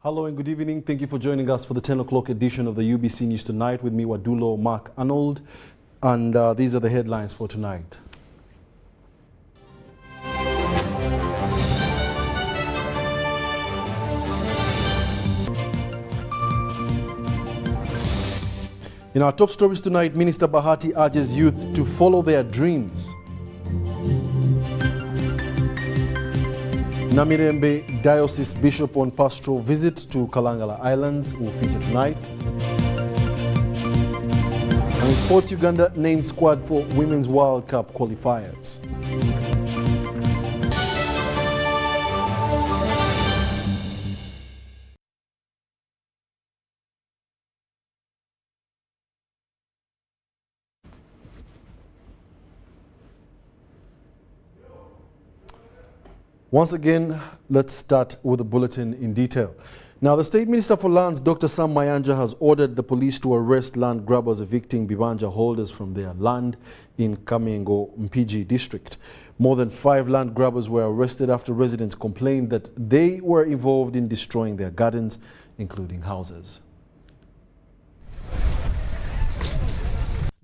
Hello and good evening. Thank you for joining us for the 10 o'clock edition of the UBC News Tonight with me, Wadulo Mark Arnold. And these are the headlines for tonight. In our top stories tonight, Minister Bahati urges youth to follow their dreams. Namibwe Diocese Bishop on pastoral visit to Kalangala Islands will feature tonight. And in sports, Uganda named squad for Women's World Cup qualifiers. Once again, let's start with the bulletin in detail. Now, the State Minister for Lands, Dr. Sam Mayanja, has ordered the police to arrest land grabbers evicting Bibanja holders from their land in Kamengo Mpigi district. More than 5 land grabbers were arrested after residents complained that they were involved in destroying their gardens, including houses.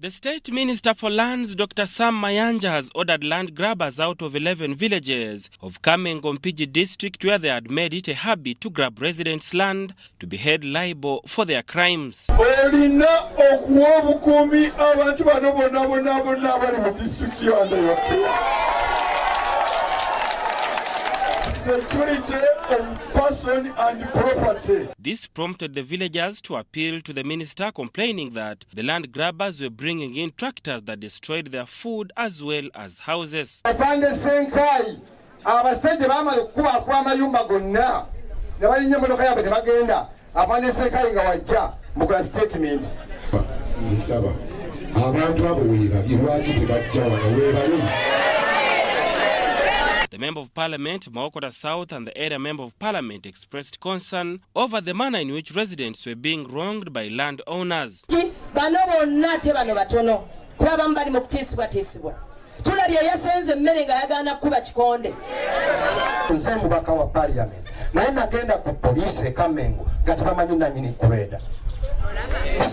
The State Minister for Lands, Dr. Sam Mayanja, has ordered land grabbers out of 11 villages of Kamengo Mpigi district where they had made it a habit to grab residents' land to be held liable for their crimes. Security of person and property. This prompted the villagers to appeal to the minister, complaining that the land grabbers were bringing in tractors that destroyed their food as well as houses. The Member of Parliament, Maokota South, and the area Member of Parliament expressed concern over the manner in which residents were being wronged by landowners. This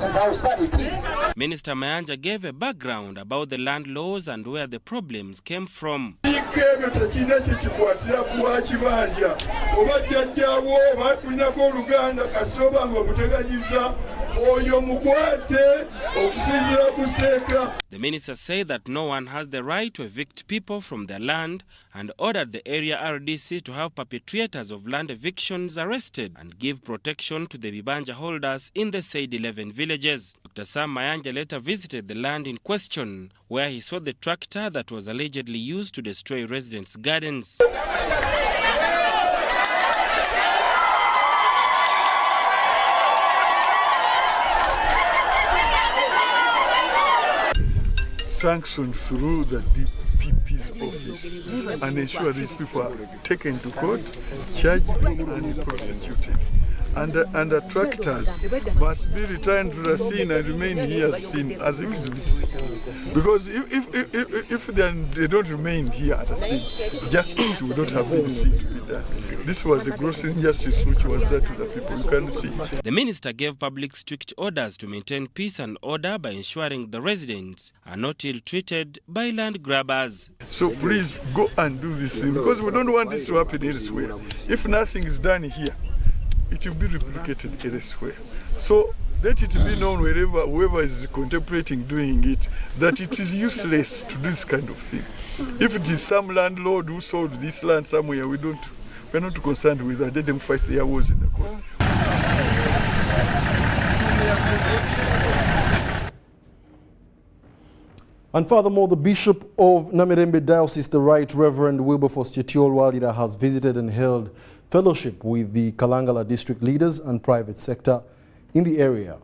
is how sad it is. Minister Mayanja gave a background about the land laws and where the problems came from. The minister said that no one has the right to evict people from their land and ordered the area RDC to have perpetrators of land evictions arrested and give protection to the Bibanja holders in the said 11 villages. Dr. Sam Mayanja later visited the land in question, where he saw the tractor that was allegedly used to destroy residents' gardens. Sanctioned through the DPP's office and ensure these people are taken to court, charged and prosecuted. And the tractors must be returned to the scene and remain here as exhibits. Because if they don't remain here at the scene, justice will not have been seen to be done. This was a gross injustice which was done to the people. You can see. The minister gave public strict orders to maintain peace and order by ensuring the residents are not ill-treated by land grabbers. So please go and do this thing, because we don't want this to happen elsewhere. If nothing is done here, it will be replicated elsewhere. So let it be known whoever is contemplating doing it, that it is useless to do this kind of thing. If it is some landlord who sold this land somewhere, we're not concerned with that. Let them fight their wars in the court. And furthermore, the Bishop of Namibwe Diocese, the Right Reverend Wilberforce Chetiolwalira, has visited and held fellowship with the Kalangala district leaders and private sector in the area.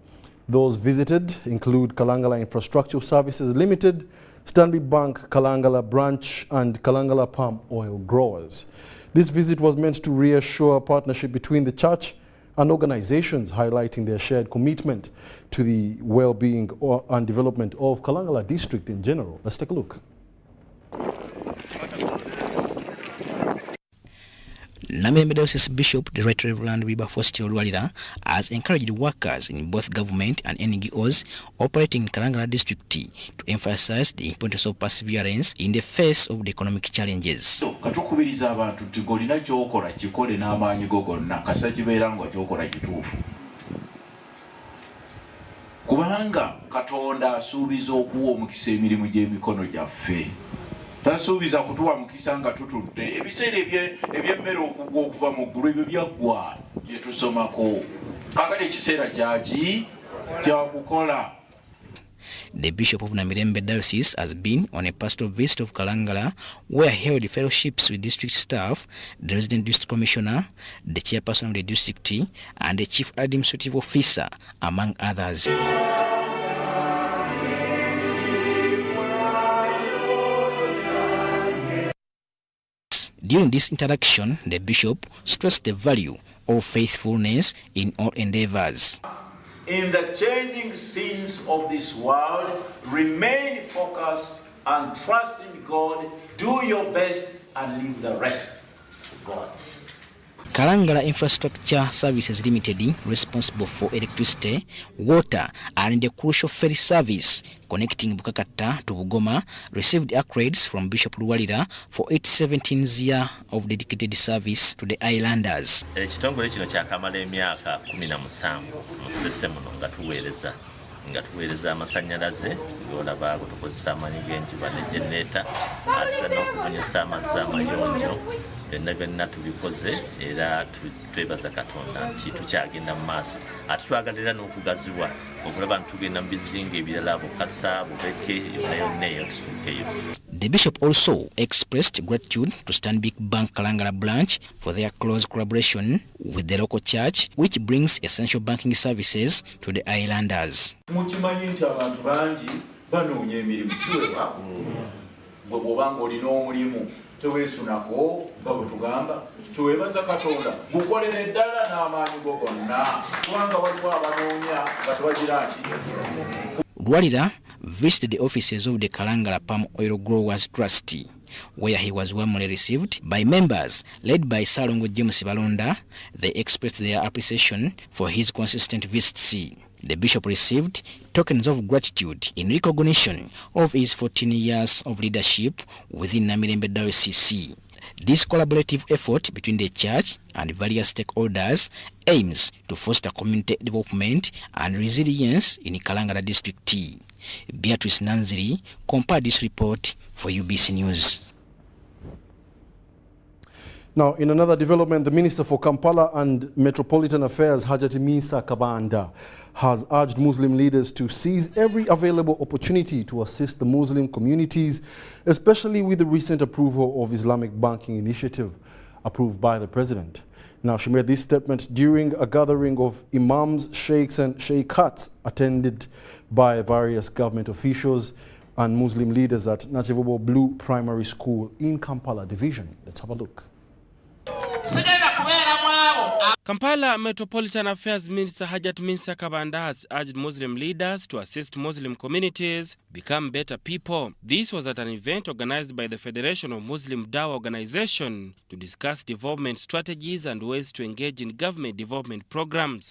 Those visited include Kalangala Infrastructure Services Limited, Stanbic Bank Kalangala branch, and Kalangala palm oil growers. This visit was meant to reassure partnership between the church and organizations, highlighting their shared commitment to the well-being and development of Kalangala district in general. Let's take a look. Namibwe Diocese Bishop, the Right Reverend Wilberforce Kyolwalira, has encouraged workers in both government and NGOs operating in Kalangala district to emphasize the importance of perseverance in the face of the economic challenges. Katukubiriza abantu tigolina kyokola kikole n'amaanyi go gonna kasa kibeera nga kyokola kituufu. Kubanga Katonda asuubiza okuwa omukisa emirimu gy'emikono gyaffe. Tasuubiza kutuwa mukisa nga tutudde ebiseera eby'emmere okugwa okuva mu ggulu ebyo byaggwa bye tusomako. Kakati ekiseera kyaki kya kukola. The Bishop of Namibwe Diocese has been on a pastoral visit of Kalangala, where he held fellowships with district staff, the resident district commissioner, the chairperson of the district, and the chief administrative officer, among others. During this interaction, the bishop stressed the value of faithfulness in all endeavors. In the changing scenes of this world, remain focused and trust in God. Do your best and leave the rest to God. Kalangala Infrastructure Services Limited, responsible for electricity, water, and the crucial ferry service connecting Bukakata to Bugoma, received accolades from Bishop Lwalira for its 17th year of dedicated service to the islanders. Ekitongole kino kyakamala emyaka 17 mu ssese muno nga tuweereza amasannyalaze ng'olaba tukozesa amaanyi g'enjuba ne generator ate n'okubunyisa amazzi amayonjo. Byonna tubikoze era twebaza Katonda nti tukyagenda mu maaso ate twagalira n'okugaziwa okulaba nti tugenda mu bizinga ebirala Bukasa Bubeke yonna eyo tutuukeyo. The bishop also expressed gratitude to Stanbic Bank Kalangala branch for their close collaboration with the local church, which brings essential banking services to the islanders. Mukimanyi nti abantu bangi banoonya emirimu kiwewa bwe bw'obanga olina omulimu teweesunako nga bwe tugamba tuweebaza Katonda gukolere ddala n'amaanyi go gonna kubanga waliwo abanoonya nga tebagira nti. Lwalira visited the offices of the Kalangala Palm Oil Growers Trust, where he was warmly received by members led by Salongo James Balonda. They expressed their appreciation for his consistent visits. The bishop received tokens of gratitude in recognition of his 14 years of leadership within Namibwe Diocese. This collaborative effort between the church and various stakeholders aims to foster community development and resilience in Kalangala district. Beatrice Nanziri compiled this report for UBC News. Now, in another development, the Minister for Kampala and Metropolitan Affairs, Hygiene Kabanda, has urged Muslim leaders to seize every available opportunity to assist the Muslim communities, especially with the recent approval of Islamic banking initiative approved by the President. Now, she made this statement during a gathering of imams, sheikhs and sheikhats attended by various government officials and Muslim leaders at Nachivobo Blue Primary School in Kampala Division. Let's have a look. Kampala Metropolitan Affairs Minister Hygiene Kabanda has urged Muslim leaders to assist Muslim communities become better people. This was at an event organized by the Federation of Muslim Dawah Organization to discuss development strategies and ways to engage in government development programs.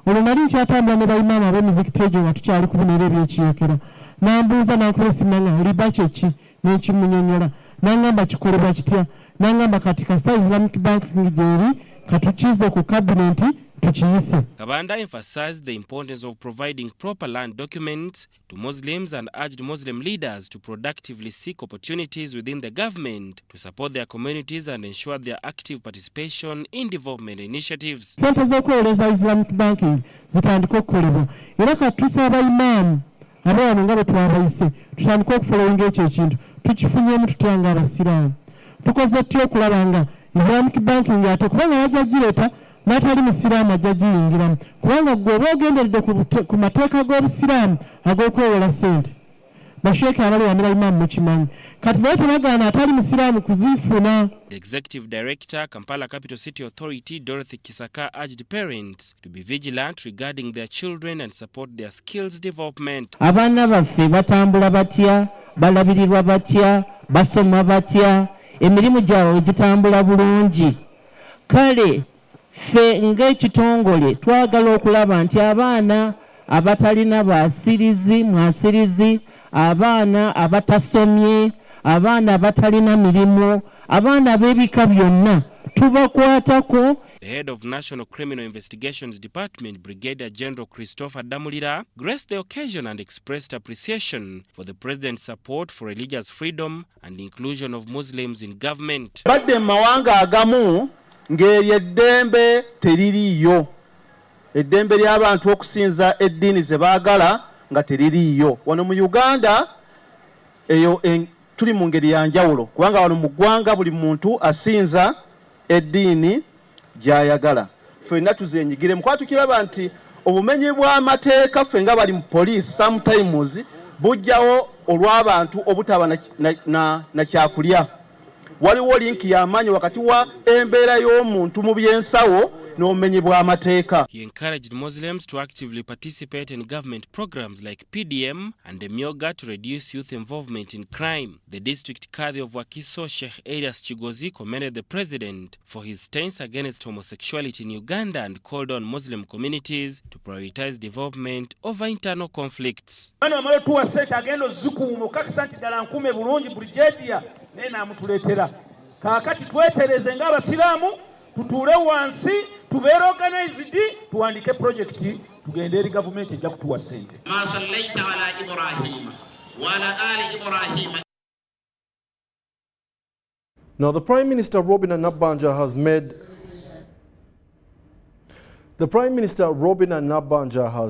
Olunali nkyatambula ne bayimaama ab'emizikiti egyo nga tukyali ku bino ebyekiyekera n'ambuuza n'akulesimanga liba kyeki n'ekimunyonyola n'angamba kikolebwa kitya n'angamba kati kasita Islamic banking gyeri katukize ku kabineti tukiyise. Kabanda emphasized the importance of providing proper land documents to Muslims and urged Muslim leaders to productively seek opportunities within the government to support their communities and ensure their active participation in development initiatives. Sente z'okwewereza Islamic banking zitandika okukolebwa era katusaba imaamu abaana nga bwe twabayise tutandika okufolowinga ekyo ekintu tukifunyeemu tutanga abasiraamu tukoze tutya okulaba nga Islamic banking ate kubanga wajja gireeta n'atali musiraamu ajja giyingiramu kubanga gwe oba ogenderedde ku mateeka g'obusiraamu ag'okwewola ssente basheeke abali wamira imaamu mukimanyi kati naye tebagaana atali musiraamu kuzifuna. The Executive Director, Kampala Capital City Authority, Dorothy Kisaka, urged parents to be vigilant regarding their children and support their skills development. Abaana baffe batambula batya, balabirirwa batya, basoma batya, emirimu gyabwe gitambula bulungi. Kale ffe ng'ekitongole twagala okulaba nti abaana abatalina basirizi mwasirizi, abaana abatasomye, abaana abatalina mirimu, abaana ab'ebika byonna tubakwatako. The head of National Criminal Investigations Department, Brigadier General Christopher Damulira, graced the occasion and expressed appreciation for the President's support for religious freedom and inclusion of Muslims in government. Badde mawanga agamu ngeri eddembe teririyo. Eddembe ly'abantu okusinza eddiini ze baagala nga teririyo. Wano mu Uganda eyo tuli mu ngeri ya njawulo kubanga wano mu ggwanga buli muntu asinza eddiini gy'ayagala. Ffenna tuzeenyigiremu kuba tukiraba nti obumenyi bw'amateeka ffe nga bali mu police sometimes bujjawo olw'abantu obutaba na kyakulya. Waliwo linki y'amaanyi wakati wa embeera y'omuntu mu by'ensawo n'obumenyi bw'amateeka. He encouraged Muslims to actively participate in government programs like PDM and the Myoga to reduce youth involvement in crime. The district Qadi of Wakiso, Sheikh Elias Chigozi, commended the president for his stance against homosexuality in Uganda and called on Muslim communities to prioritize development over internal conflicts. Kakati twetereze ng'abasiraamu tutuule wansi tubeere organized tuwandike project tugende eri government ejja kutuwa ssente. Ma sallaita ala Ibrahim wa ala ali Ibrahim. Now the Prime Minister Robin Anabanja has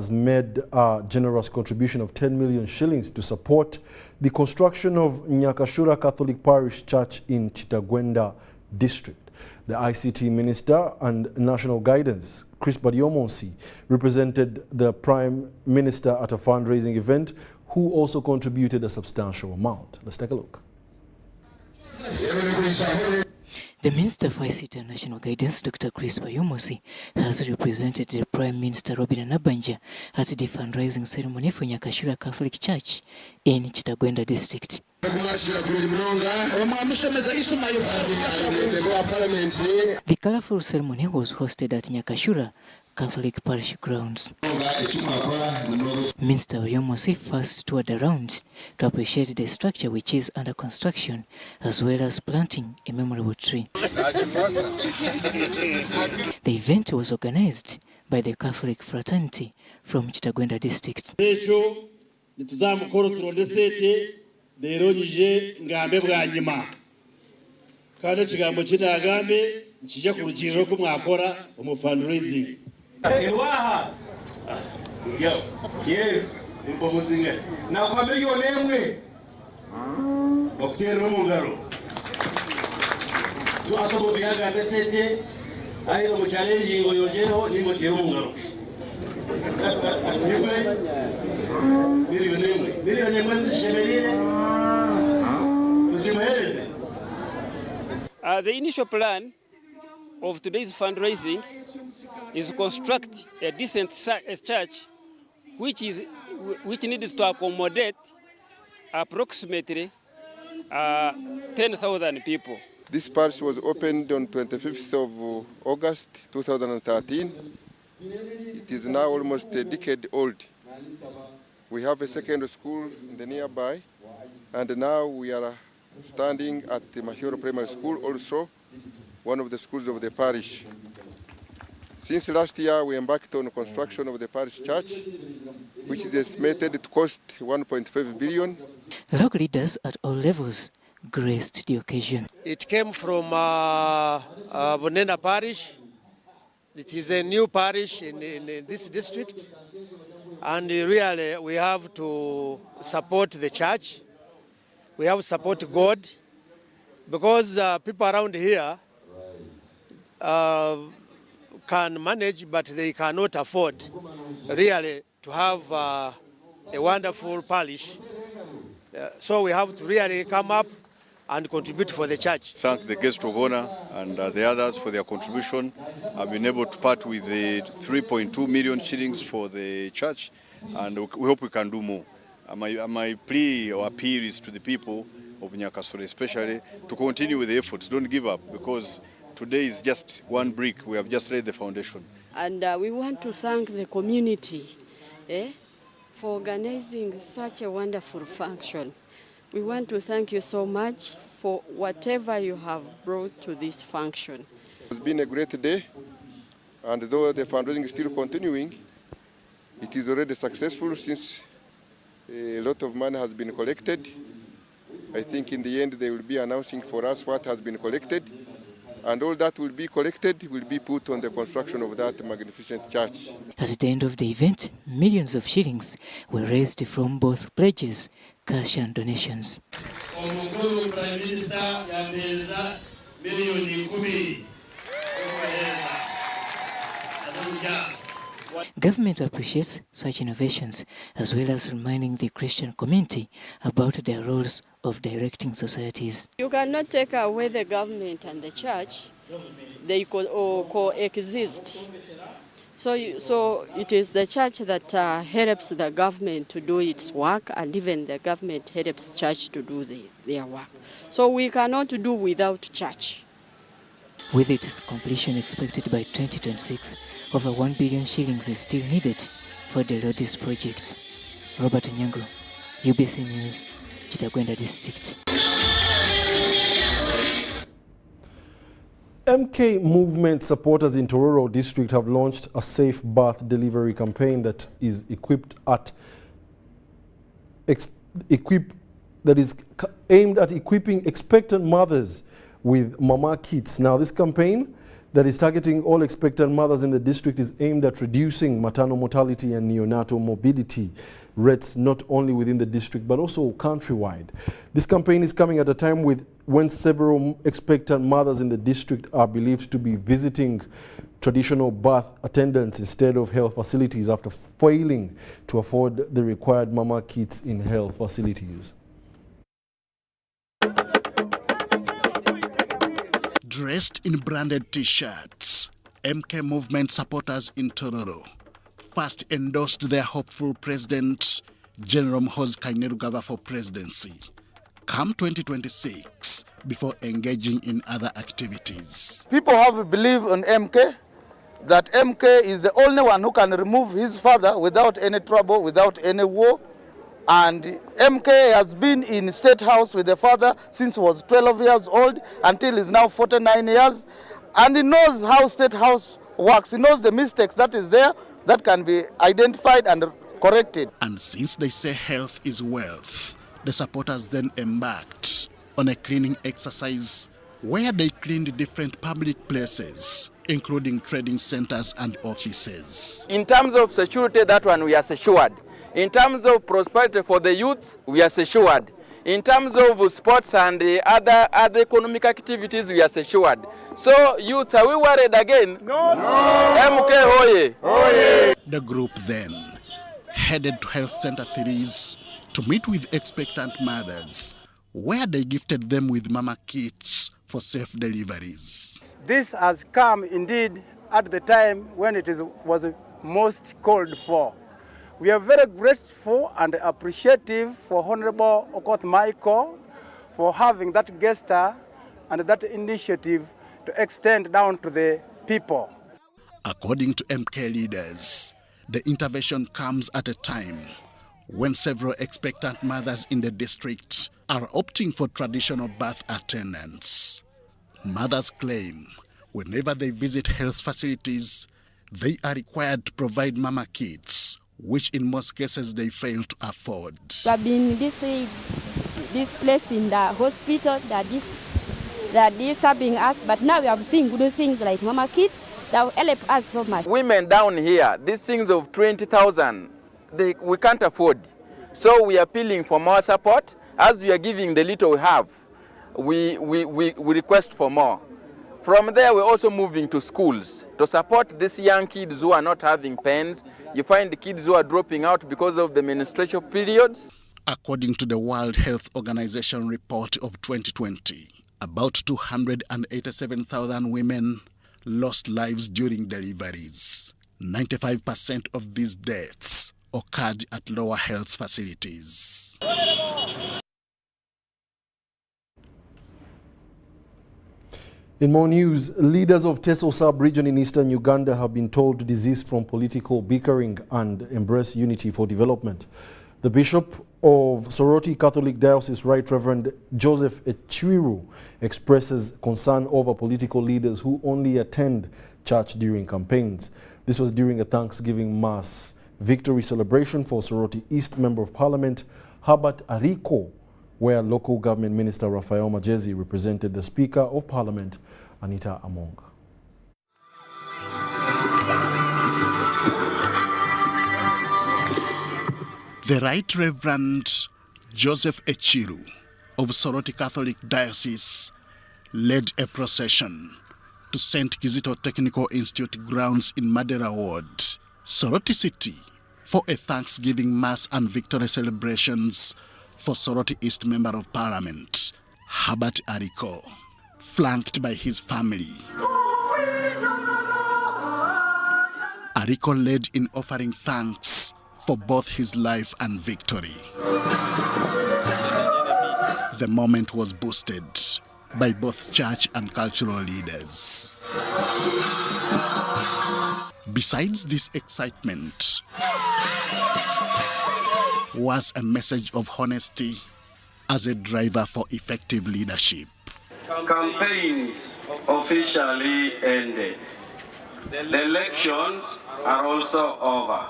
made a generous contribution of 10 million shillings to support the construction of Nyakashura Catholic Parish Church in Kitagwenda District. The ICT Minister and National Guidance, Chris Badiomonsi, represented the Prime Minister at a fundraising event, who also contributed a substantial amount. Let's take a look. The Minister for ICT and National Guidance, Dr. Chris Badiomonsi, has represented the Prime Minister Robin Anabanja at the fundraising ceremony for Nyakashura Catholic Church in Kitagwenda District. The colorful ceremony was hosted at Nyakashura Catholic Parish grounds. Minister Badiomonsi first toured around to appreciate the structure which is under construction, as well as planting a memorable tree. The event was organized by the Catholic fraternity from Kitagwenda District. Yes, na kwa hiyo nemwe okero mungaro so akabo biyaga besete ayo mu challenge ngo yojeho ni mukero mungaro nili nemwe zishemelile tujimuheleze. The initial plan of today's fundraising is to construct a decent church which needs to accommodate approximately 10,000 people. This parish was opened on 25th of August 2013. It is now almost a decade old. We have a secondary school in the nearby, and now we are standing at the Mahiro Primary School, also one of the schools of the parish. Since last year, we embarked on construction of the parish church, which is estimated to cost 1.5 billion. Local leaders at all levels graced the occasion. It came from Bunena Parish. It is a new parish in this district, and really we have to support the church. We have to support God, because people around here can manage, but they cannot afford really to have a wonderful parish. So we have to really come up and contribute for the church. Thank the guest of honor and the others for their contribution. I've been able to part with the 3.2 million shillings for the church, and we hope we can do more. My plea or appeal is to the people of Nyakasore especially to continue with the efforts. Don't give up, because today is just one brick. We have just laid the foundation. And we want to thank the community for organizing such a wonderful function. We want to thank you so much for whatever you have brought to this function. It's been a great day, and though the fundraising is still continuing, it is already successful since a lot of money has been collected. I think in the end they will be announcing for us what has been collected, and all that will be collected will be put on the construction of that magnificent church. At the end of the event, millions of shillings were raised from both pledges, cash and donations. Omukuru Prime Minister yameza milioni 10. Government appreciates such innovations, as well as reminding the Christian community about their roles of directing societies. You cannot take away the government and the church. They coexist. So it is the church that helps the government to do its work, and even the government helps church to do their work. So we cannot do without church. With its completion expected by 2026, over 1 billion shillings is still needed for the latest projects. Robert Nyango, UBC News, Chitagwenda District. MK movement supporters in Tororo district have launched a safe birth delivery campaign that is aimed at equipping expectant mothers with mama kits. Now, this campaign that is targeting all expectant mothers in the district is aimed at reducing maternal mortality and neonatal morbidity rates, not only within the district but also countrywide. This campaign is coming at a time when several expectant mothers in the district are believed to be visiting traditional birth attendants instead of health facilities after failing to afford the required mama kits in health facilities. Dressed in branded T-shirts, MK movement supporters in Tororo first endorsed their hopeful president, General Moses Kainerugaba, for presidency come 2026 before engaging in other activities. People have believed in MK, that MK is the only one who can remove his father without any trouble, without any war. And MK has been in State House with the father since he was 12 years old until he's now 49 years. And he knows how State House works. He knows the mistakes that is there that can be identified and corrected. And since they say health is wealth, the supporters then embarked on a cleaning exercise where they cleaned different public places, including trading centers and offices. In terms of security, that one we are secured. In terms of prosperity for the youth, we are secured. In terms of sports and other economic activities, we are secured. So, youth, are we worried again? No. MK hoye. Hoye. The group then headed to Health Center 3s to meet with expectant mothers, where they gifted them with mama kits for safe deliveries. This has come indeed at the time when it was most called for. We are very grateful and appreciative for Honorable Okoth Michael for having that gesture and that initiative to extend down to the people. According to MK leaders, the intervention comes at a time when several expectant mothers in the district are opting for traditional birth attendants. Mothers claim whenever they visit health facilities, they are required to provide mama kits, which in most cases they fail to afford. We have been this place in the hospital that disturbing us, but now we have seen good things like mama kits that will help us so much. Women down here, these things of 20,000, we can't afford. So we are appealing for more support. As we are giving the little we have, we request for more. From there, we're also moving to schools to support these young kids who are not having pens. You find the kids who are dropping out because of the menstruation periods. According to the World Health Organization report of 2020, about 287,000 women lost lives during deliveries. 95% of these deaths occurred at lower health facilities. In more news, leaders of Teso sub-region in eastern Uganda have been told to desist from political bickering and embrace unity for development. The Bishop of Soroti Catholic Diocese, Right Reverend Joseph Echiru, expresses concern over political leaders who only attend church during campaigns. This was during a Thanksgiving Mass victory celebration for Soroti East Member of Parliament Herbert Ariko, where local government minister Raphael Majezi represented the Speaker of Parliament, Anita Among. The Right Reverend Joseph Echiru of Soroti Catholic Diocese led a procession to St. Kizito Technical Institute grounds in Madera Ward, Soroti City, for a Thanksgiving Mass and victory celebrations for Soroti East Member of Parliament, Herbert Ariko, flanked by his family. Ariko led in offering thanks for both his life and victory. The moment was boosted by both church and cultural leaders. Besides this excitement was a message of honesty as a driver for effective leadership. Campaigns officially ended. The elections are also over.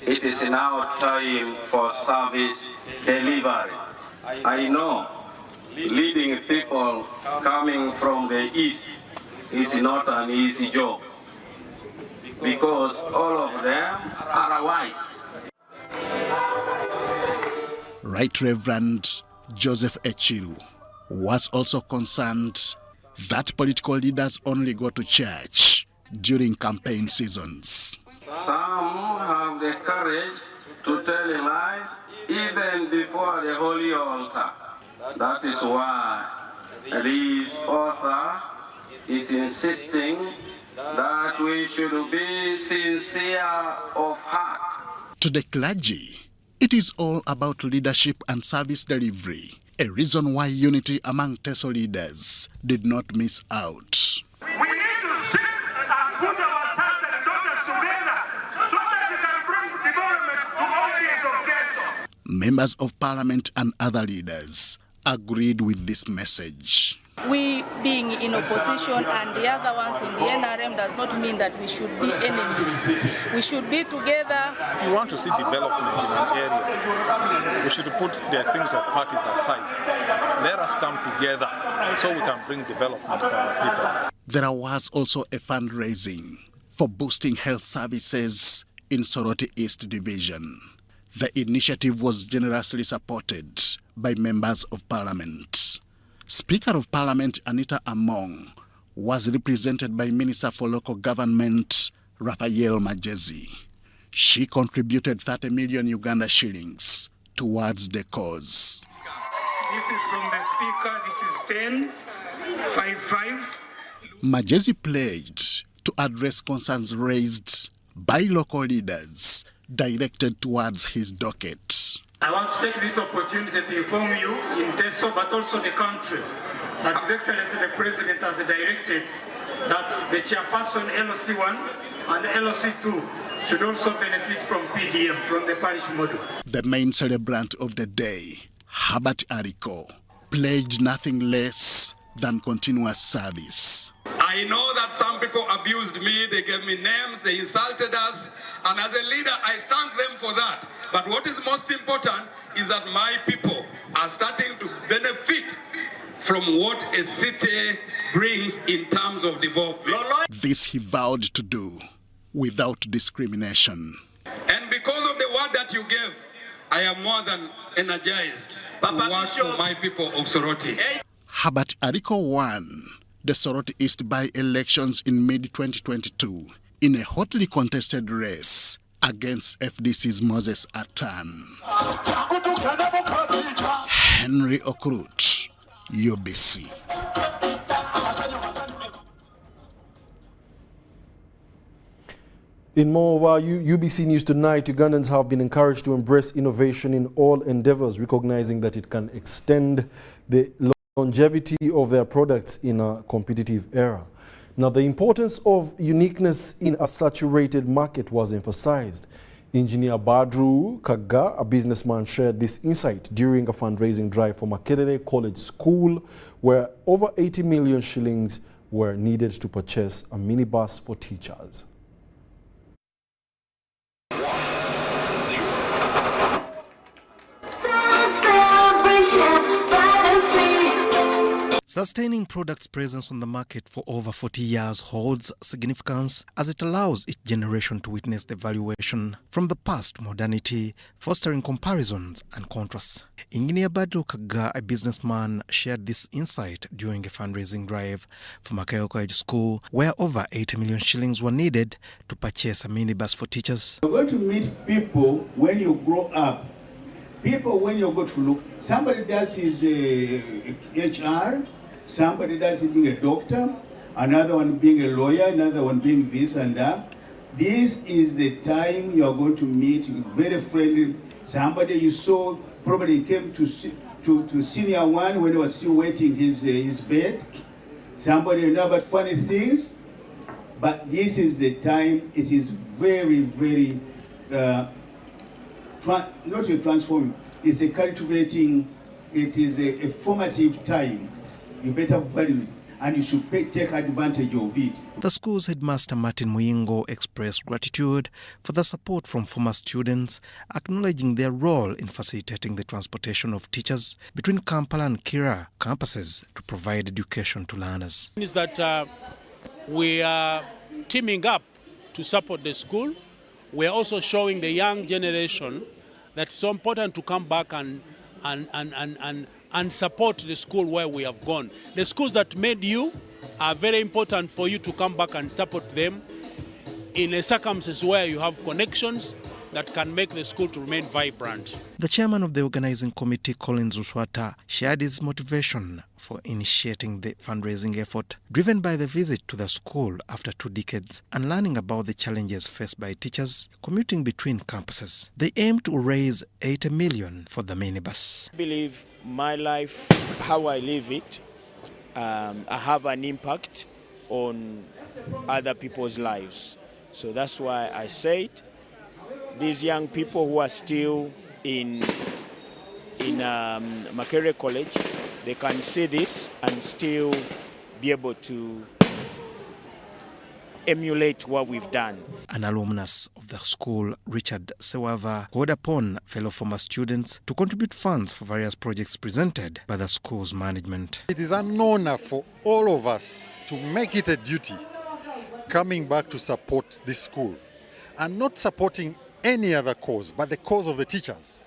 It is now time for service delivery. I know leading people coming from the east is not an easy job because all of them are wise. Right Reverend Joseph Echiru was also concerned that political leaders only go to church during campaign seasons. Some have the courage to tell lies even before the holy altar. That is why this author is insisting that we should be sincere of heart. To the clergy, it is all about leadership and service delivery, a reason why unity among Teso leaders did not miss out. We need to sit and put our sons and daughters together so that we can bring development to all areas of Teso. Members of Parliament and other leaders agreed with this message. We being in opposition and the other ones in the NRM does not mean that we should be enemies. We should be together. If you want to see development in an area, we should put the things of parties aside. Let us come together so we can bring development for our people. There was also a fundraising for boosting health services in Soroti East Division. The initiative was generously supported by members of Parliament. Speaker of Parliament Anita Among was represented by Minister for Local Government Raphael Majezi. She contributed 30 million Uganda shillings towards the cause. This is from the Speaker. This is 1055. Majezi pledged to address concerns raised by local leaders directed towards his docket. I want to take this opportunity to inform you in Teso, but also the country, that His Excellency the President has directed that the chairperson LOC1 and LOC2 should also benefit from PDM, from the parish model. The main celebrant of the day, Herbert Ariko, pledged nothing less than continuous service. I know that some people abused me, they gave me names, they insulted us, and as a leader, I thank them for that. But what is most important is that my people are starting to benefit from what a city brings in terms of development. This he vowed to do without discrimination. And because of the word that you gave, I am more than energized to work for my people of Soroti. Herbert Ariko won the Soroti East by-elections in mid-2022 in a hotly contested race against FDC's Moses Atan. Henry Okrut, UBC. In more of our UBC News tonight, Ugandans have been encouraged to embrace innovation in all endeavors, recognizing that it can extend the longevity of their products in a competitive era. Now, the importance of uniqueness in a saturated market was emphasized. Engineer Badru Kaga, a businessman, shared this insight during a fundraising drive for Makerere College School, where over 80 million shillings were needed to purchase a minibus for teachers. Sustaining products' presence on the market for over 40 years holds significance as it allows each generation to witness the evaluation from the past to modernity, fostering comparisons and contrasts. Engineer Badru Kaga, a businessman, shared this insight during a fundraising drive for Makerere College School, where over 80 million shillings were needed to purchase a minibus for teachers. You're going to meet people when you grow up. People when you go to look, somebody does his HR, somebody does being a doctor, another one being a lawyer, another one being this and that. This is the time you are going to meet very friendly. Somebody you saw probably came to senior one when he was still waiting his bed. Somebody you know about funny things. But this is the time. It is very, very not a transforming. It's a cultivating. It is a formative time. You better value it, and you should take advantage of it. The school's headmaster Martin Muyingo expressed gratitude for the support from former students, acknowledging their role in facilitating the transportation of teachers between Kampala and Kira campuses to provide education to learners. Is that we are teaming up to support the school. We are also showing the young generation that it's so important to come back and support the school where we have gone. The schools that made you are very important for you to come back and support them in a circumstance where you have connections that can make the school to remain vibrant. The chairman of the organizing committee, Collins Uswata, shared his motivation for initiating the fundraising effort, driven by the visit to the school after 2 decades and learning about the challenges faced by teachers commuting between campuses. They aim to raise 80 million for the minibus. I believe my life, how I live it, I have an impact on other people's lives. So that's why I said these young people who are still in Makerere College, they can see this and still be able to emulate what we've done. An alumnus of the school, Richard Sewava, called upon fellow former students to contribute funds for various projects presented by the school's management. It is an honor for all of us to make it a duty coming back to support this school and not supporting any other cause but the cause of the teachers,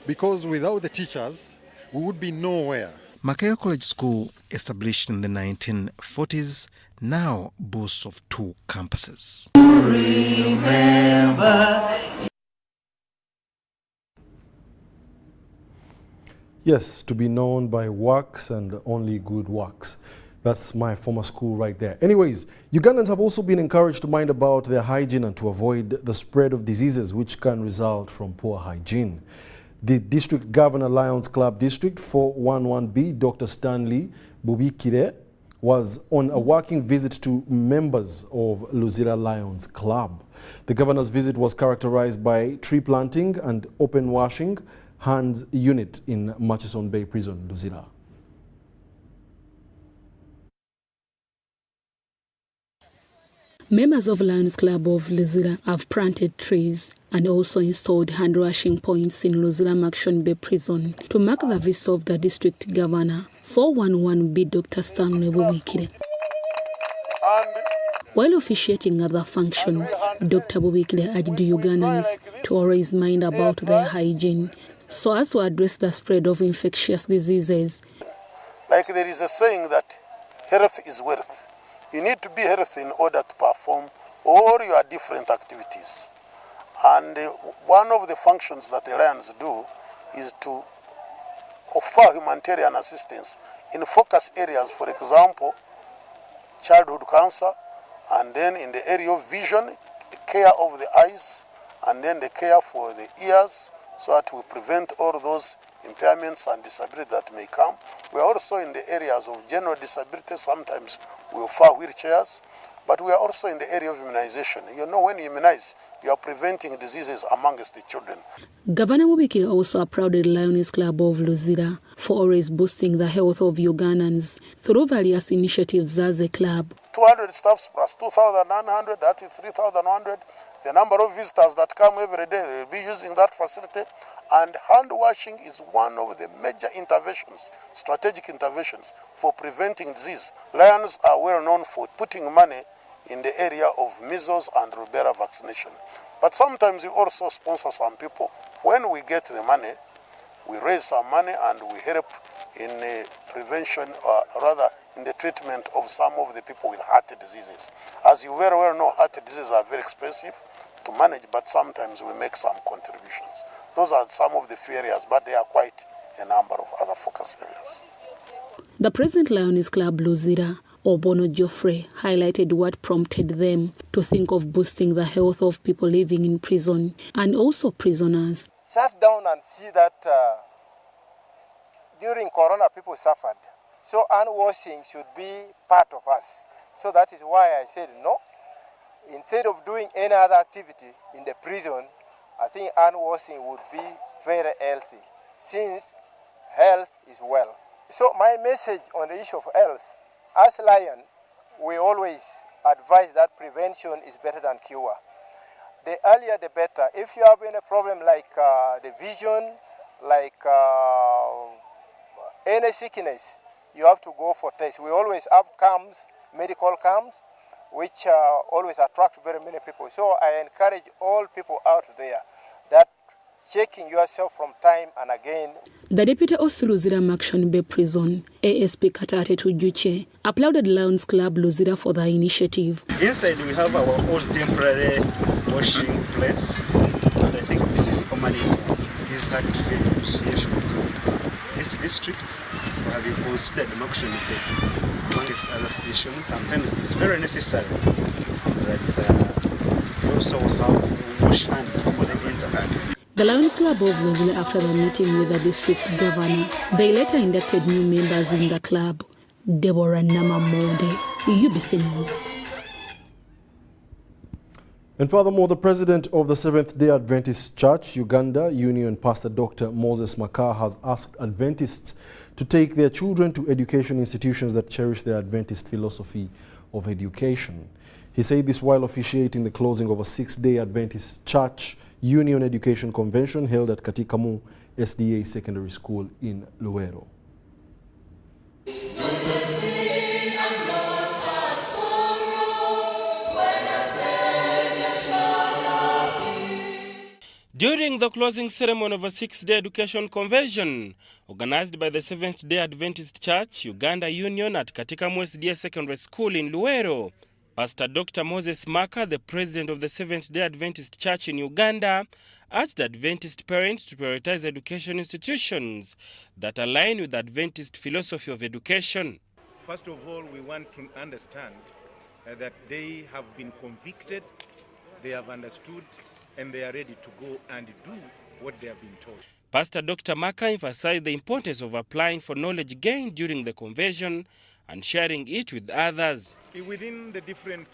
because without the teachers we would be nowhere. Makerere College School, established in the 1940s, now boasts of 2 campuses. Yes, to be known by works and only good works. That's my former school right there. Anyways, Ugandans have also been encouraged to mind about their hygiene and to avoid the spread of diseases which can result from poor hygiene. The District Governor Lions Club District 411B, Dr. Stanley Bubikire, was on a working visit to members of Luzira Lions Club. The governor's visit was characterized by tree planting and open washing hands unit in Murchison Bay Prison, Luzira. Members of Lions Club of Luzira have planted trees and also installed hand washing points in Luzira Murchison Bay Prison to mark the visit of the district governor, 411B Dr. Stanley Bubikire. While officiating at the function, Dr. Bubikire urged Ugandans to always mind about their hygiene so as to address the spread of infectious diseases. Like there is a saying that health is wealth. You need to be healthy in order to perform all your different activities. And one of the functions that the Lions do is to offer humanitarian assistance in focus areas, for example, childhood cancer, and then in the area of vision, the care of the eyes, and then the care for the ears, so that we prevent all those impairments and disability that may come. We are also in the areas of general disability. Sometimes we offer wheelchairs, but we are also in the area of immunization. You know, when you immunize, you are preventing diseases amongst the children. Governor Mubikir also applauded Lions Club of Luzira for always boosting the health of Ugandans through various initiatives as a club. 200 staffs plus 2,900, that is 3,100. The number of visitors that come every day, they will be using that facility. And hand washing is one of the major interventions, strategic interventions for preventing disease. Lions are well known for putting money in the area of measles and rubella vaccination. But sometimes we also sponsor some people. When we get the money, we raise some money and we help in prevention, or rather in the treatment of some of the people with heart diseases. As you very well know, heart diseases are very expensive to manage, but sometimes we make some contributions. Those are some of the few areas, but there are quite a number of other focus areas. The present Lions Club Luzira, Obono Geoffrey, highlighted what prompted them to think of boosting the health of people living in prison and also prisoners. Sat down and see that during Corona people suffered. So hand washing should be part of us. So that is why I said no. Instead of doing any other activity in the prison, I think hand washing would be very healthy, since health is wealth. So my message on the issue of health, as Lion, we always advise that prevention is better than cure. The earlier the better. If you have any problem like the vision, like any sickness, you have to go for tests. We always have camps, medical camps, which always attract very many people. So I encourage all people out there that checking yourself from time and again. The Deputy Osi Luzira Maction Bay Prison, ASP Katate Tujuche, applauded Lions Club Luzira for the initiative. Inside we have our own temporary washing place, and I think this is commonly his heartfelt appreciation to this district for having considered Maction Bay among its other stations. Sometimes it's very necessary that you also have wash hands before they enter. The Lions Club of Luzira, after the meeting with the district governor, they later inducted new members in the club. Deborah Namamode, UBC News. And furthermore, the president of the Seventh-day Adventist Church, Uganda Union, Pastor Dr. Moses Mwanafunzi, has asked Adventists to take their children to education institutions that cherish the Adventist philosophy of education. He said this while officiating the closing of a 6-day Adventist Church Union Education Convention held at Katikamu SDA Secondary School in Luero. During the closing ceremony of a 6-day education convention organized by the Seventh-day Adventist Church Uganda Union at Katikamu SDA Secondary School in Luero, Pastor Dr. Moses Mwanafunzi, the president of the Seventh-day Adventist Church in Uganda, urged Adventist parents to prioritize education institutions that align with the Adventist philosophy of education. First of all, we want to understand that they have been convicted, they have understood, and they are ready to go and do what they have been told. Pastor Dr. Mwanafunzi emphasized the importance of applying for knowledge gained during the convention and sharing it with others. Within the different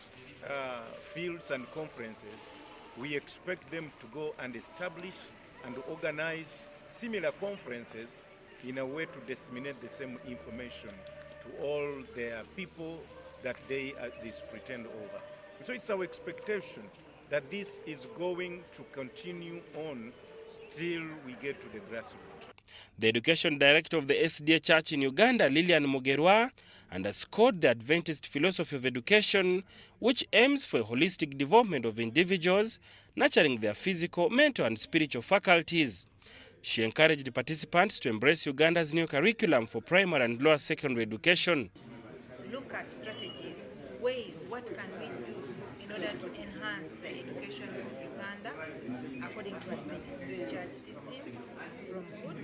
fields and conferences, we expect them to go and establish and organize similar conferences in a way to disseminate the same information to all their people that they pretend over. So it's our expectation that this is going to continue on till we get to the grassroots. The education director of the SDA Church in Uganda, Lilian Mugerwa, underscored the Adventist philosophy of education, which aims for a holistic development of individuals, nurturing their physical, mental, and spiritual faculties. She encouraged the participants to embrace Uganda's new curriculum for primary and lower secondary education. Look at strategies, ways, what can we do in order to enhance the education of Uganda Uganda, according to Adventist church system, from good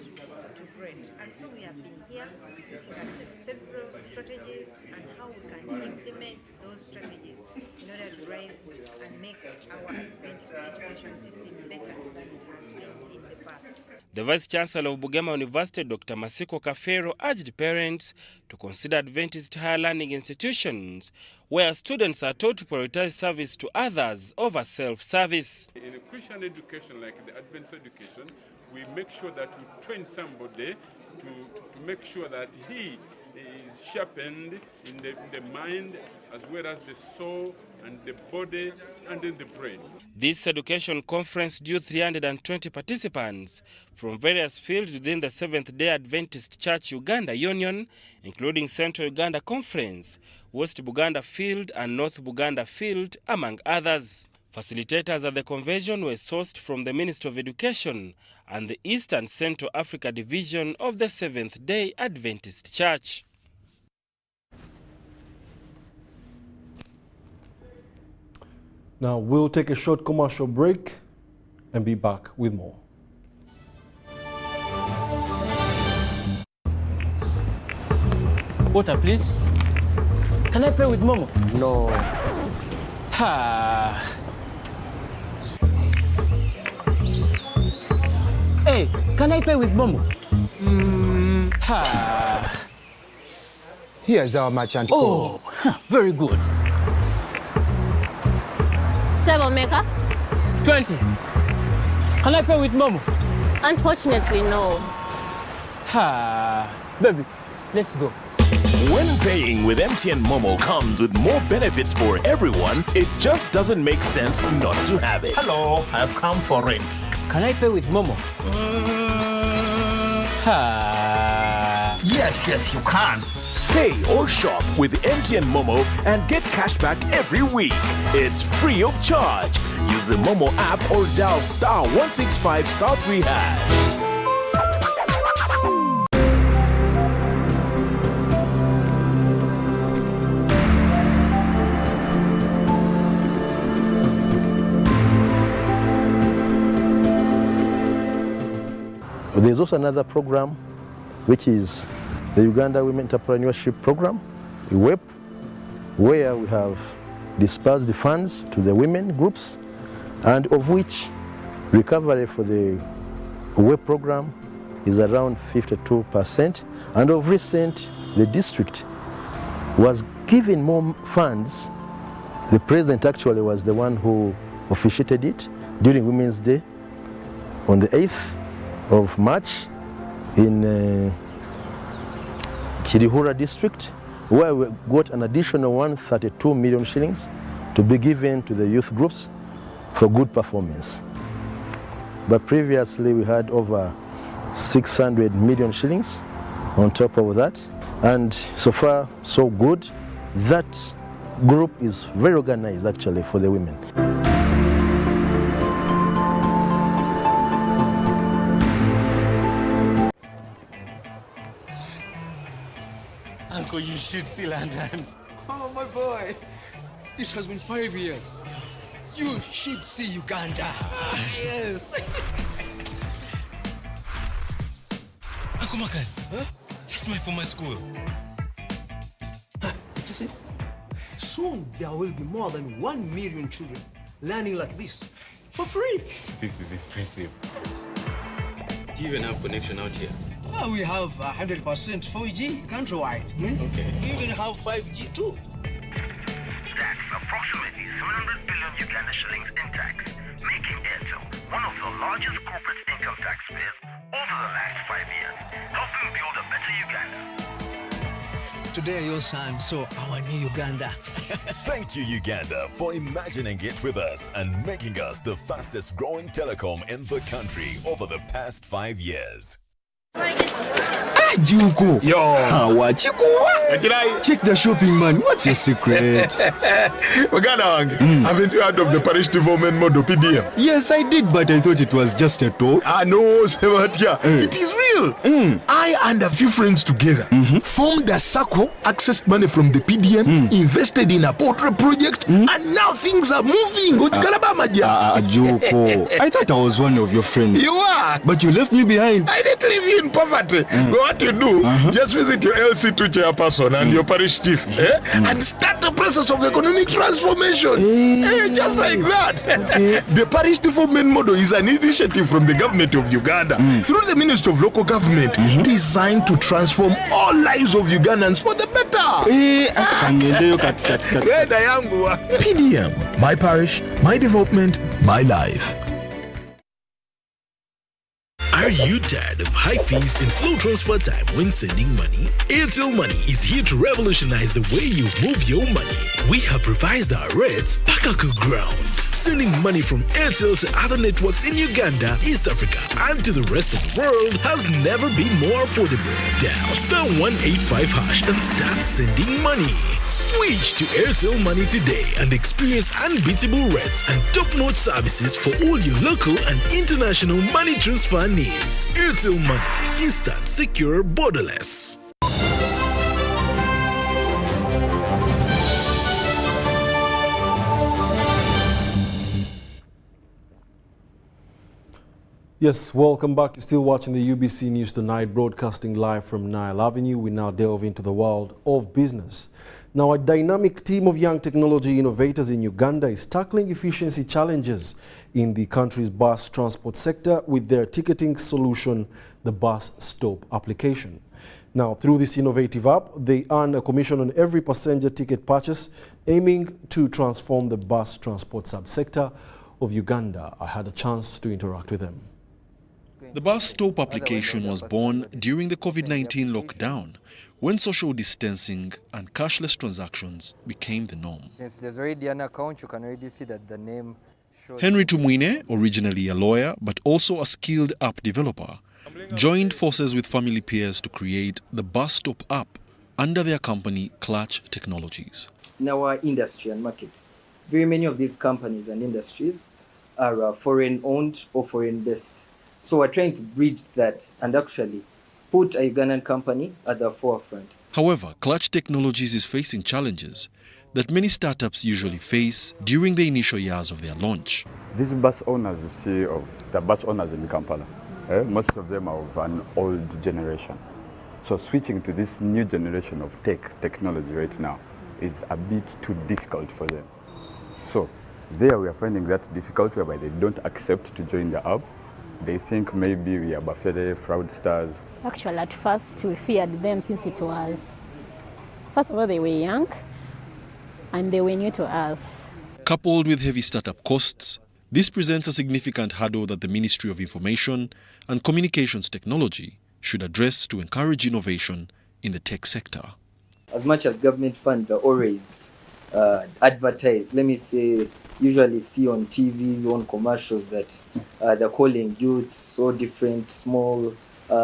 to great. And so we have been here looking at several strategies and how we can implement those strategies in order to rise and make our Adventist education system better than it has been in the past. The Vice Chancellor of Bugema University, Dr. Masiko Kafero, urged parents to consider Adventist higher learning institutions where students are taught to prioritize service to others over self-service. In a Christian education like the Adventist education, we make sure that we train somebody to make sure that he is sharpened in the mind as well as the soul and the body and in the brain. This education conference drew 320 participants from various fields within the Seventh-day Adventist Church Uganda Union, including Central Uganda Conference, West Buganda Field and North Buganda Field, among others. Facilitators at the convention were sourced from the Ministry of Education and the Eastern Central Africa Division of the Seventh-day Adventist Church. Now we'll take a short commercial break and be back with more. Water, please. Can I pay with Momo? No. Ha. Hey, can I pay with Momo? Ha. Here's our merchant. Oh, very good. 7 Mega? 20. Can I pay with Momo? Unfortunately, no. Ha. Baby, let's go. When paying with MTN Momo comes with more benefits for everyone, it just doesn't make sense not to have it. Hello, I've come for it. Can I pay with Momo? Ha. Yes, you can. Pay or shop with MTN Momo and get cashback every week. It's free of charge. Use the Momo app or dial *165*3#. There's also another program, which is the Uganda Women Entrepreneurship Program, WEP, where we have dispersed the funds to the women groups, and of which recovery for the WEP program is around 52%. And of recent, the district was given more funds. The president actually was the one who officiated it during Women's Day on the 8th of March in Kirihura district, where we got an additional 132 million shillings to be given to the youth groups for good performance. But previously we had over 600 million shillings on top of that, and so far so good. That group is very organized actually for the women. Uncle, you should see London. Oh, my boy. This has been 5 years. You should see Uganda. Yes. Uncle Marcus, huh? This is my former school. See, soon there will be more than 1 million children learning like this for free. This is impressive. Do you even have connection out here? Oh, we have 100% 4G countrywide. Okay. We even have 5G too. That's approximately 700 billion Uganda shillings in tax, making Airtel one of the largest corporate income taxpayers over the last 5 years, helping build a better Uganda. Today your son saw our new Uganda. Thank you, Uganda, for imagining it with us and making us the fastest growing telecom in the country over the past 5 years. Juko. Yo. Check the shopping, man. What's your secret? Haven't you heard of the parish development model, PDM? Yes, I did, but I thought it was just a talk. No, it is real. I and a few friends together formed a circle, accessed money from the PDM, invested in a poultry project, and now things are moving. Juko. I thought I was one of your friends. You are. But you left me behind. I didn't leave you in poverty. What you do, just visit your LC2 chairperson and your parish chief and start the process of economic transformation. Just like that. The parish development model is an initiative from the government of Uganda through the Ministry of Local Government designed to transform all lives of Ugandans for the better. PDM, my parish, my development, my life. Are you tired of high fees and slow transfer time when sending money? Airtel Money is here to revolutionize the way you move your money. We have revised our rates Pakaku ground. Sending money from Airtel to other networks in Uganda, East Africa, and to the rest of the world has never been more affordable. Dial *185# and start sending money. Switch to Airtel Money today and experience unbeatable rates and top-notch services for all your local and international money transfer needs. Airtel Money. Instant, secure, borderless. Yes, welcome back. You're still watching the UBC News Tonight, broadcasting live from Nile Avenue. We now delve into the world of business. Now, a dynamic team of young technology innovators in Uganda is tackling efficiency challenges in the country's bus transport sector with their ticketing solution, the Bus Stop application. Now, through this innovative app, they earn a commission on every passenger ticket purchase, aiming to transform the bus transport subsector of Uganda. I had a chance to interact with them. The Bus Stop application was born during the COVID-19 lockdown, when social distancing and cashless transactions became the norm. Since there's already an account, you can already see that the name shows. Henry Tumwine, originally a lawyer but also a skilled app developer, joined forces with family peers to create the Bus Stop app under their company Clutch Technologies. In our industry and market, very many of these companies and industries are foreign-owned or foreign-based. So we're trying to bridge that and actually put a Ugandan company at the forefront. However, Clutch Technologies is facing challenges that many startups usually face during the initial years of their launch. These bus owners you see of the bus owners in Kampala, most of them are of an old generation. So switching to this new generation of technology right now is a bit too difficult for them. So there we are finding that difficult whereby they don't accept to join the app. They think maybe we are buffet fraudsters. Actually, at first we feared them since it was, first of all, they were young and they were new to us. Coupled with heavy startup costs, this presents a significant hurdle that the Ministry of Information and Communications Technology should address to encourage innovation in the tech sector. As much as government funds are always advertised, let me say, usually see on TVs, on commercials that they're calling youths or different small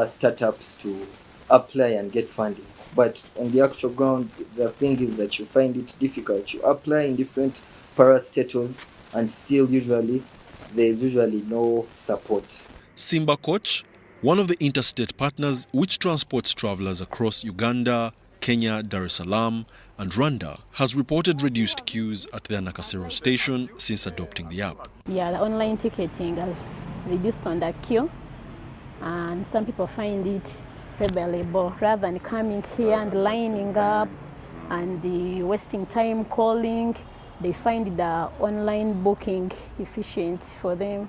startups to apply and get funding. But on the actual ground, the thing is that you find it difficult. You apply in different parastatals and still there's usually no support. Simba Coach, one of the interstate partners which transports travelers across Uganda, Kenya, Dar es Salaam and Rwanda, has reported reduced queues at their Nakasero station since adopting the app. Yeah, the online ticketing has reduced on the queue, and some people find it favorable rather than coming here and lining up and wasting time calling. They find the online booking efficient for them.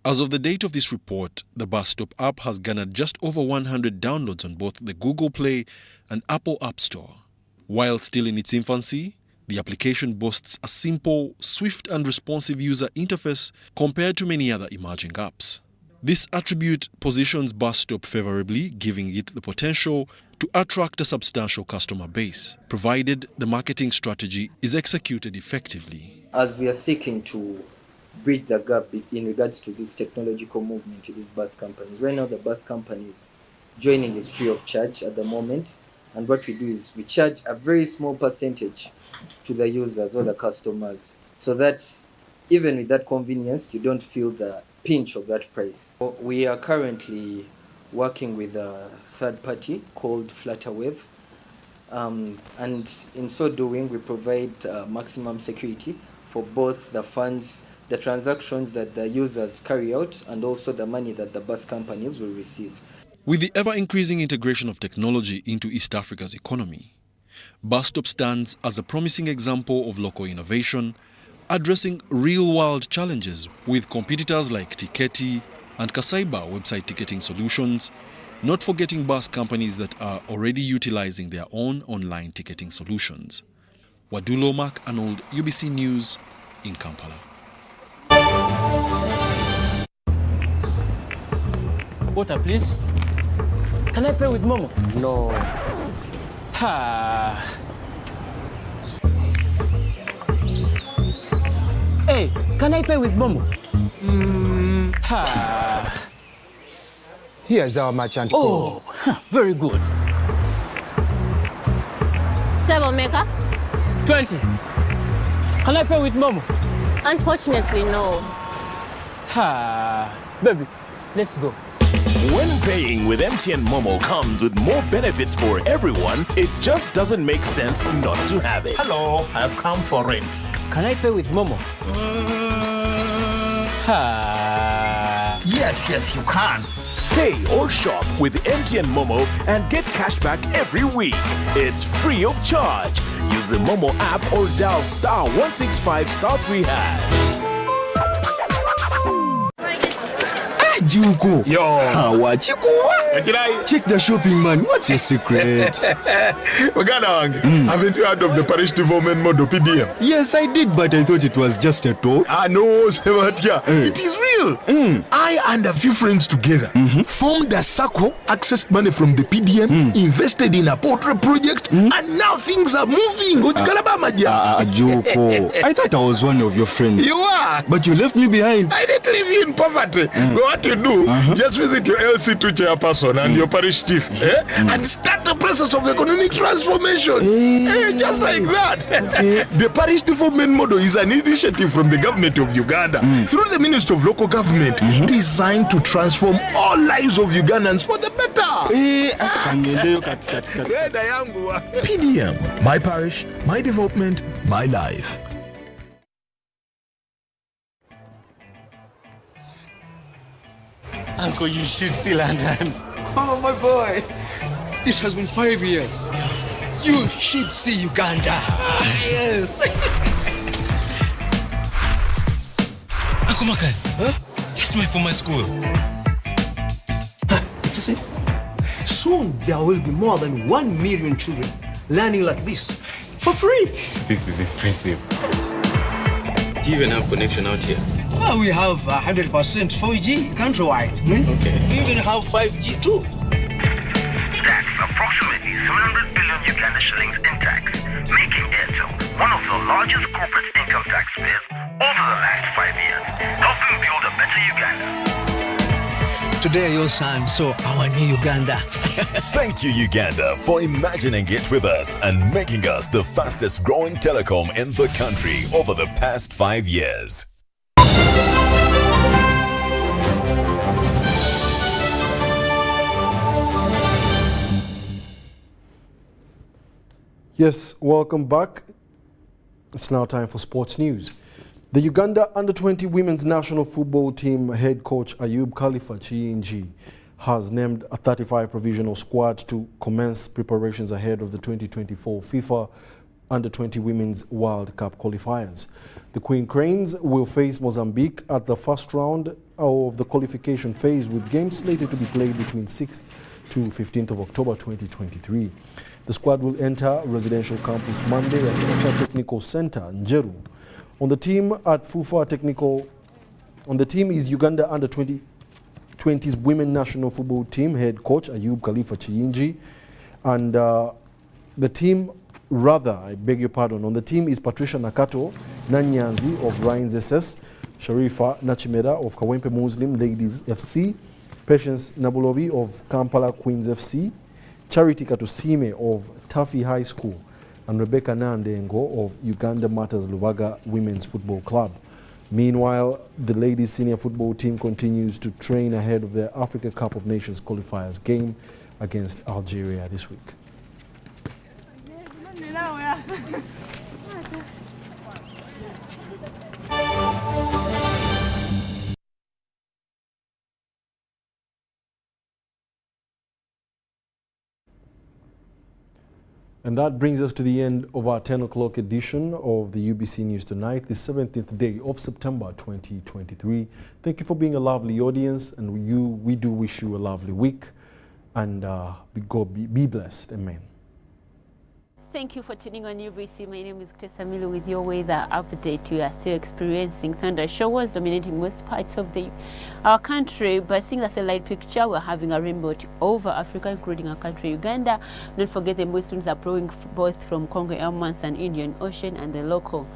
As of the date of this report, the Bus Stop app has garnered just over 100 downloads on both the Google Play and Apple App Store. While still in its infancy, the application boasts a simple, swift and responsive user interface compared to many other emerging apps. This attribute positions Bus Stop favorably, giving it the potential to attract a substantial customer base, provided the marketing strategy is executed effectively. As we are seeking to bridge the gap in regards to this technological movement to these bus companies, right now the bus companies joining is free of charge at the moment. And what we do is we charge a very small percentage to the users or the customers, so that even with that convenience, you don't feel the pinch of that price. We are currently working with a third party called Flutterwave. And in so doing, we provide maximum security for both the funds, the transactions that the users carry out, and also the money that the bus companies will receive. With the ever-increasing integration of technology into East Africa's economy, Bus Stop stands as a promising example of local innovation, addressing real-world challenges with competitors like Tiketi and Kasaiba website ticketing solutions, not forgetting bus companies that are already utilizing their own online ticketing solutions. Wadulo Mark Arnold, UBC News in Kampala. Water, please. Can I pay with Momo? No. Ha. Hey, can I pay with Momo? Ha. Here's our merchant. Oh, very good. 7 mega? 20. Can I pay with Momo? Unfortunately, no. Ha. Baby, let's go. When paying with MTN Momo comes with more benefits for everyone, it just doesn't make sense not to have it. Hello, I've come for rent. Can I pay with Momo? Ha. Yes, you can. Pay or shop with MTN Momo and get cash back every week. It's free of charge. Use the Momo app or dial *165*3#. Juko. Yo. Check the shopping, man. What's your secret? Haven't you heard of the parish development model PDM? Yes, I did, but I thought it was just a talk. No, Sebatia. It is real. I and a few friends together formed a circle, accessed money from the PDM, invested in a poultry project, and now things are moving. Juko. I thought I was one of your friends. You are. But you left me behind. I didn't leave you in poverty. What you do, just visit your LC2 chairperson and your parish chief and start the process of economic transformation. Just like that. The parish development model is an initiative from the government of Uganda through the Ministry of Local Government designed to transform all lives of Ugandans for the better. PDM, my parish, my development, my life. Uncle, you should see London. Oh, my boy. This has been 5 years. You should see Uganda. Yes. Uncle Marcus, this money for my school. See, soon there will be more than 1 million children learning like this for free. This is impressive. Do you even have connection out here? Well, we have 100% 4G countrywide. Okay. We even have 5G too. That's approximately 700 billion Uganda shillings in tax, making Airtel one of the largest corporate income taxpayers over the last 5 years, helping build a better Uganda. Today your son saw our new Uganda. Thank you, Uganda, for imagining it with us and making us the fastest growing telecom in the country over the past 5 years. Yes, welcome back. It's now time for sports news. The Uganda Under-20 women's national football team head coach Ayub Khalifa Chiyingi has named a 35 provisional squad to commence preparations ahead of the 2024 FIFA Under-20 Women's World Cup qualifiers. The Queen Cranes will face Mozambique at the first round of the qualification phase, with games slated to be played between 6th to 15th of October 2023. The squad will enter residential campus Monday at Fufa Technical Center, Njeru. On the team is Uganda Under-20's women national football team head coach Ayub Khalifa Chiyingi, and on the team is Patricia Nakato Nanyanzi of Rhines SS, Sharifa Nachimera of Kawempe Muslim Ladies FC, Patience Nabulobi of Kampala Queens FC, Charity Katusime of Tafi High School, and Rebecca Nandengo of Uganda Matters Lubaga Women's Football Club. Meanwhile, the ladies' senior football team continues to train ahead of their Africa Cup of Nations qualifiers game against Algeria this week. And that brings us to the end of our 10 o'clock edition of the UBC News Tonight, the 17th day of September 2023. Thank you for being a lovely audience, and we do wish you a lovely week, and be blessed. Amen. Thank you for tuning on UBC. My name is Tessa Milo with your weather update. We are still experiencing thunder showers dominating most parts of our country. But seeing the satellite picture, we're having a rainbow over Africa, including our country, Uganda. Don't forget the Muslims are blowing both from Congo, Elmans, and Indian Ocean, and the local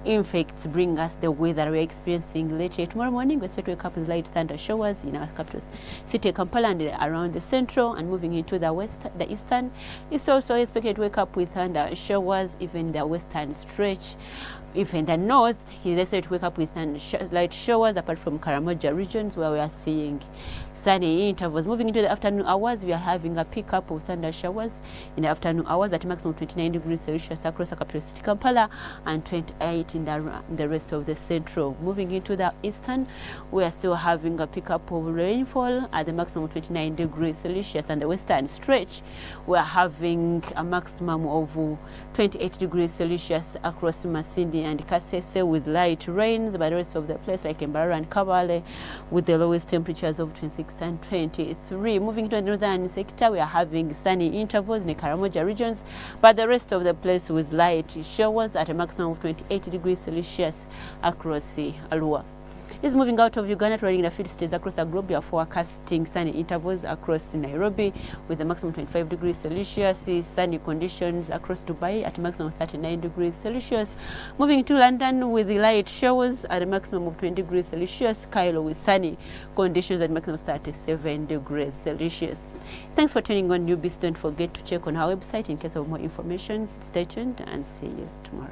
effects bring us the weather we're experiencing later. Tomorrow morning, we expect to wake up with light thunder showers in our capital city, Kampala, and around the central, and moving into the west, the eastern. It's also expected to wake up with thunder showers, even the western stretch. Even the north, is expected to wake up with light showers, apart from Karamoja regions, where we are seeing sunny intervals. Moving into the afternoon hours, we are having a pickup of thunder showers in the afternoon hours at maximum 29 degrees Celsius across the capital city, Kampala, and 28 in the rest of the central. Moving into the eastern, we are still having a pickup of rainfall at the maximum 29 degrees Celsius, and the western stretch, we are having a maximum of 28 degrees Celsius across Masindi and Kasese with light rains, but the rest of the place like Mbarara and Kabale with the lowest temperatures of 26 and 23. Moving to the northern sector, we are having sunny intervals in the Karamoja regions, but the rest of the place with light showers at a maximum of 28 degrees Celsius across Arua. Is moving out of Uganda to running the field states across the globe. We are forecasting sunny intervals across Nairobi with a maximum 25 degrees Celsius, sunny conditions across Dubai at a maximum 39 degrees Celsius. Moving to London with the light showers at a maximum of 20 degrees Celsius. Cairo with sunny conditions at a maximum of 37 degrees Celsius. Thanks for tuning on UBC. Don't forget to check on our website in case of more information. Stay tuned and see you tomorrow.